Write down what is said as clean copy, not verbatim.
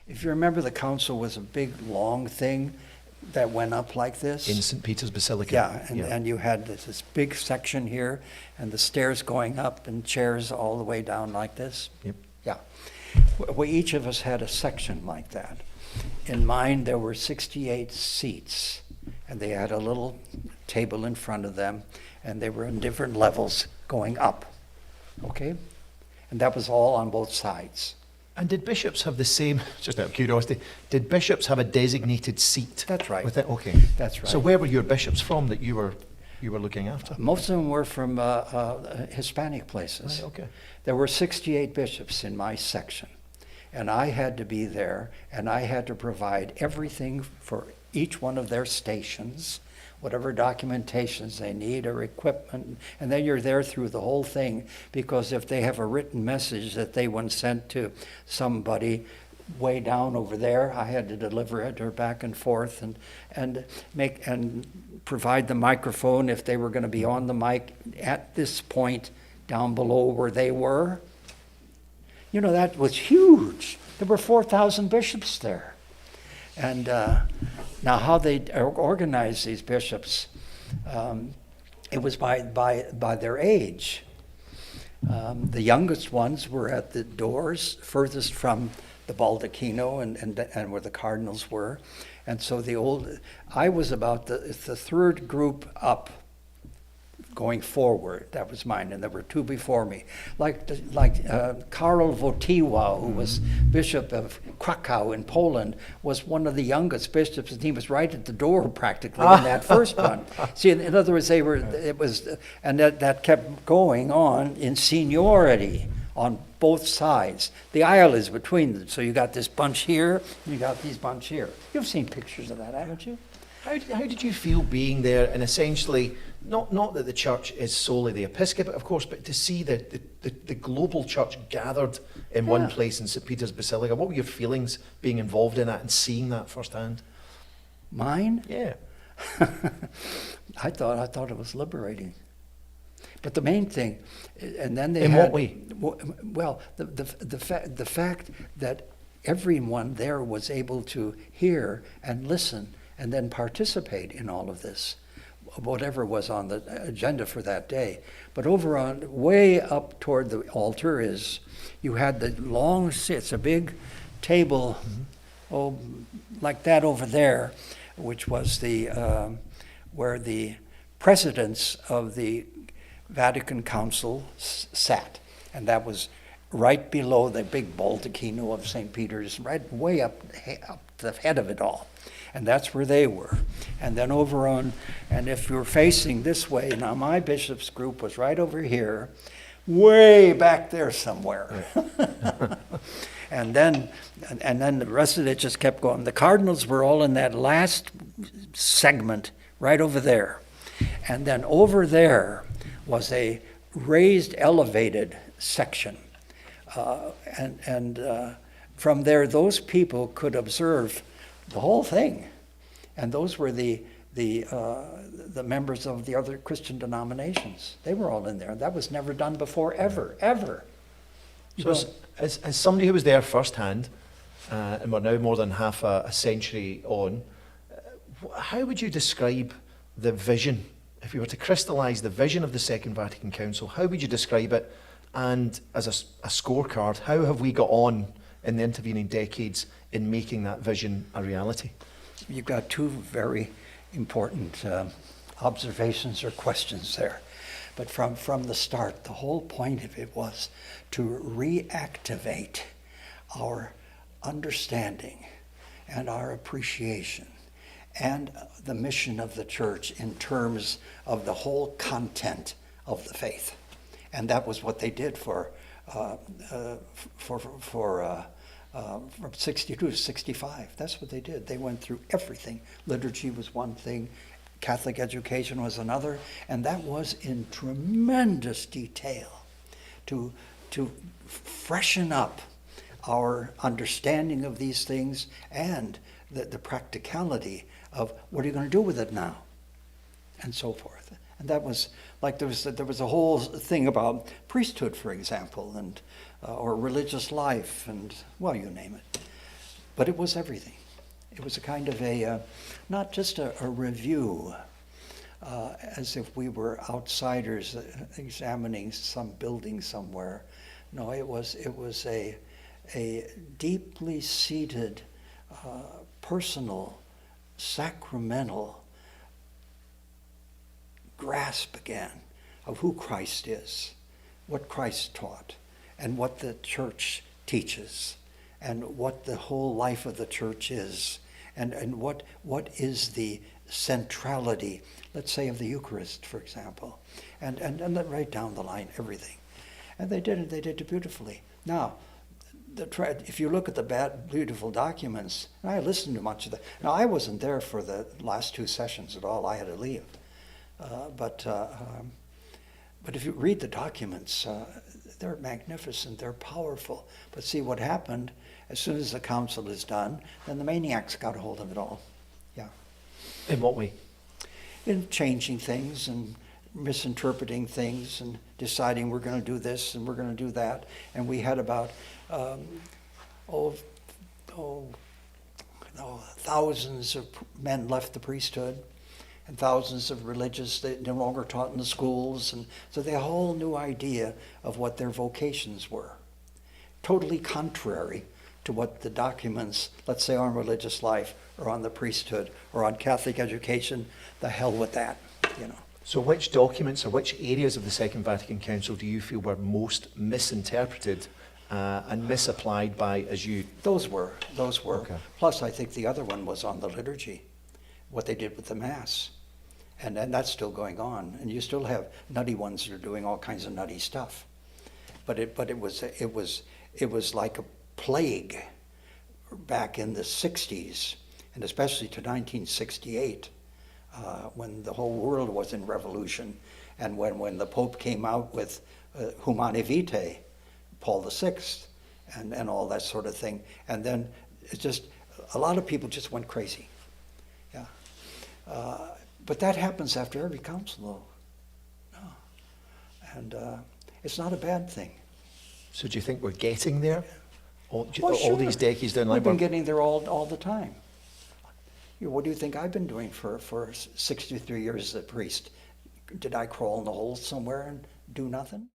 If you remember, the council was a big, long thing that went up like this. In St. Peter's Basilica. Yeah, and you had this big section here, and the stairs going up, and chairs all the way down like this. Yep. Yeah. We each of us had a section like that. In mine, there were 68 seats, and they had a little table in front of them, and they were in different levels going up. Okay? And that was all on both sides. And did bishops have the same, just out of curiosity, did bishops have a designated seat? That's right. With it? Okay. That's right. So where were your bishops from that you were looking after? Most of them were from Hispanic places. Right, okay. There were 68 bishops in my section, and I had to be there, and I had to provide everything for each one of their stations, whatever documentations they need or equipment, and then you're there through the whole thing, because if they have a written message that they want sent to somebody way down over there, I had to deliver it or back and forth and provide the microphone if they were going to be on the mic at this point down below where they were. You know, that was huge. There were 4,000 bishops there. And now how they organized these bishops, it was by their age. The youngest ones were at the doors furthest from the baldacchino and where the cardinals were. And so I was about the third group up going forward. That was mine, and there were two before me. Like Karol Wojtyła, who was Bishop of Krakow in Poland, was one of the youngest bishops, and he was right at the door practically in that first one. See, in other words, that kept going on in seniority on both sides. The aisle is between them, so you got this bunch here, you got these bunch here. You've seen pictures of that, haven't you? How did you feel being there and essentially, not that the church is solely the episcopate, of course, but to see the global church gathered in one place in St. Peter's Basilica? What were your feelings being involved in that and seeing that firsthand? Mine? Yeah. I thought it was liberating. But the main thing, and then they in had... what way? Well, the fact that everyone there was able to hear and listen and then participate in all of this, whatever was on the agenda for that day. But over on, way up toward the altar you had the long, it's a big table, like that over there, which was where the presidents of the Vatican Council sat. And that was right below the big baldacchino of St. Peter's, right way up the head of it all. And that's where they were. And then over on, and if you're facing this way, now my bishop's group was right over here, way back there somewhere. and then the rest of it just kept going. The cardinals were all in that last segment right over there. And then over there was a raised, elevated section. From there, those people could observe the whole thing, and those were the members of the other Christian denominations. They were all in there. That was never done before, ever. So, as somebody who was there firsthand, and we're now more than half a century on, how would you describe the vision? If you were to crystallise the vision of the Second Vatican Council, how would you describe it? And as a scorecard, how have we got on in the intervening decades in making that vision a reality? You've got two very important observations or questions there. But from the start, the whole point of it was to reactivate our understanding and our appreciation and the mission of the church in terms of the whole content of the faith. And that was what they did from 62 to 65. That's what they did. They went through everything. Liturgy was one thing, Catholic education was another, and that was in tremendous detail to freshen up our understanding of these things and the practicality of what are you going to do with it now, and so forth. And that was like there was a whole thing about priesthood, for example, and or religious life, and well, you name it. But it was everything. It was a kind of not just a review, as if we were outsiders examining some building somewhere. No, it was a deeply seated, personal, sacramental grasp again of who Christ is, what Christ taught, and what the church teaches, and what the whole life of the church is, and what is the centrality, let's say, of the Eucharist, for example, and then right down the line, everything. And they did it beautifully. Now, if you look at the beautiful documents, and I listened to much of that. Now, I wasn't there for the last two sessions at all. I had to leave. But if you read the documents, they're magnificent, they're powerful. But see what happened, as soon as the council is done, then the maniacs got a hold of it all. Yeah. In what way? In changing things and misinterpreting things and deciding we're going to do this and we're going to do that. And we had about thousands of men left the priesthood, and thousands of religious that no longer taught in the schools, and so they had a whole new idea of what their vocations were, totally contrary to what the documents, let's say, on religious life or on the priesthood or on Catholic education. The hell with that, you know. So which documents or which areas of the Second Vatican Council do you feel were most misinterpreted and misapplied by, as you... Those were. Okay. Plus, I think the other one was on the liturgy, what they did with the Mass. And that's still going on. And you still have nutty ones that are doing all kinds of nutty stuff. But it was like a plague back in the 60s, and especially to 1968, when the whole world was in revolution, and when the Pope came out with Humane Vitae, Paul VI, and all that sort of thing. And then it just, a lot of people just went crazy. Yeah. But that happens after every council, though. No. And it's not a bad thing. So do you think we're getting there? All Sure. these decades down the line? We've been getting there all the time. What do you think I've been doing for 63 years as a priest? Did I crawl in the hole somewhere and do nothing?